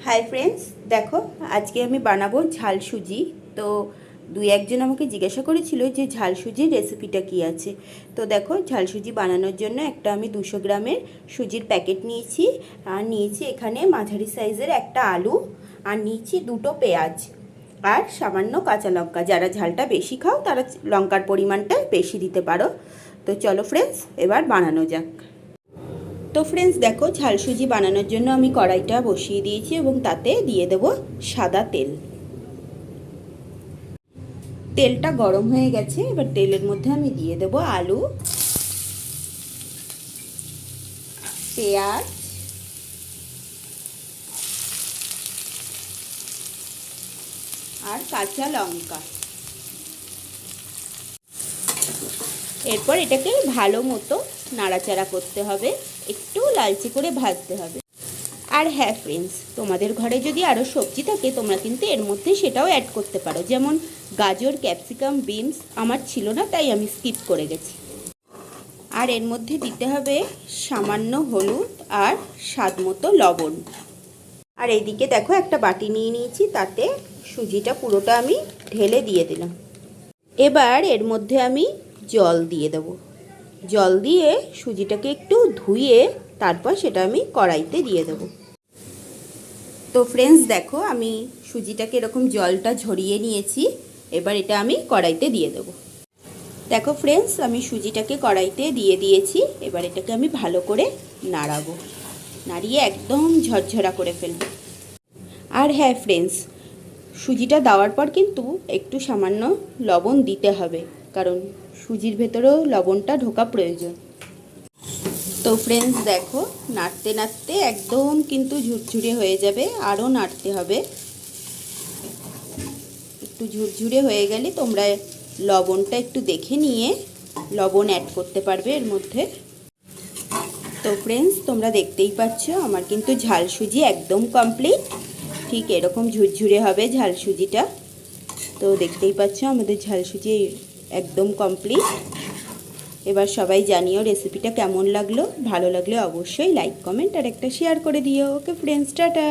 Hi friends, দেখো আজকে আমি বানাবো ঝাল সুজি। তো দুই একজন আমাকে জিজ্ঞাসা করেছিল যে ঝাল সুজির রেসিপিটা কী আছে। তো দেখো, ঝাল সুজি বানানোর জন্য একটা আমি 200 গ্রামের সুজির প্যাকেট নিয়েছি। আর নিয়েছি এখানে মাঝারি সাইজের একটা আলু, আর নিয়েছি দুটো পেঁয়াজ, আর সামান্য কাঁচা লঙ্কা। যারা ঝালটা বেশি খাও তারা লঙ্কার পরিমাণটা বেশি দিতে পারো। তো চলো ফ্রেন্ডস, এবার বানানো যাক। তো ফ্রেন্ডস দেখো, ঝাল সুজি বানানোর জন্য আমি কড়াইটা বসিয়ে দিয়েছি এবং তাতে দিয়ে দেব সাদা তেল। তেলটা গরম হয়ে গেছে। এবার তেলের মধ্যে আমি দিয়ে দেব আলু, পেঁয়াজ, আর কাঁচা লঙ্কা। এরপর এটাকে ভালো মতো নাড়াচাড়া করতে হবে, একটু লালচে করে ভাজতে হবে। আর হ্যাঁ ফ্রেন্ডস, তোমাদের ঘরে যদি আরও সবজি থাকে তোমরা কিন্তু এর মধ্যে সেটাও অ্যাড করতে পারো, যেমন গাজর, ক্যাপসিকাম, বিনস। আমার ছিল না তাই আমি স্কিপ করে গেছি। আর এর মধ্যে দিতে হবে সামান্য হলুদ আর স্বাদ মতো লবণ। আর এইদিকে দেখো, একটা বাটি নিয়ে নিয়েছি, তাতে সুজিটা পুরোটা আমি ঢেলে দিয়ে দিলাম। এবার এর মধ্যে আমি জল দিয়ে দেব। জল দিয়ে সুজিটাকে একটু ধুয়ে তারপর সেটা আমি কড়াইতে দিয়ে দেব। তো ফ্রেন্ডস দেখো, আমি সুজিটাকে এরকম জলটা ঝরিয়ে নিয়েছি। এবার এটা আমি কড়াইতে দিয়ে দেব। দেখো ফ্রেন্ডস, আমি সুজিটাকে কড়াইতে দিয়ে দিয়েছি। এবার এটাকে আমি ভালো করে নাড়াবো, নাড়িয়ে একদম ঝরঝরা করে ফেলবো। আর হ্যাঁ ফ্রেন্ডস, সুজিটা দেওয়ার পর কিন্তু একটু সামান্য লবণ দিতে হবে, কারণ সুজির ভেতরেও লবণটা ঢোকা প্রয়োজন। তো ফ্রেন্ডস দেখো, নাড়তে নাড়তে একদম কিন্তু ঝুরঝুরে হয়ে যাবে, আরও নাড়তে হবে। একটু ঝুরঝুরে হয়ে গেলে তোমরা লবণটা একটু দেখে নিয়ে লবণ অ্যাড করতে পারবে এর মধ্যে। তো ফ্রেন্ডস তোমরা দেখতেই পাচ্ছ, আমার কিন্তু ঝাল সুজি একদম কমপ্লিট। ঠিক এরকম ঝুরঝুরে হবে ঝাল সুজিটা। তো দেখতেই পাচ্ছ আমাদের ঝাল সুজি একদম কমপ্লিট। এবার সবাই জানিও রেসিপিটা কেমন লাগলো। ভালো লাগলে অবশ্যই লাইক, কমেন্ট আর একটা শেয়ার করে দিও। Okay friends, tata.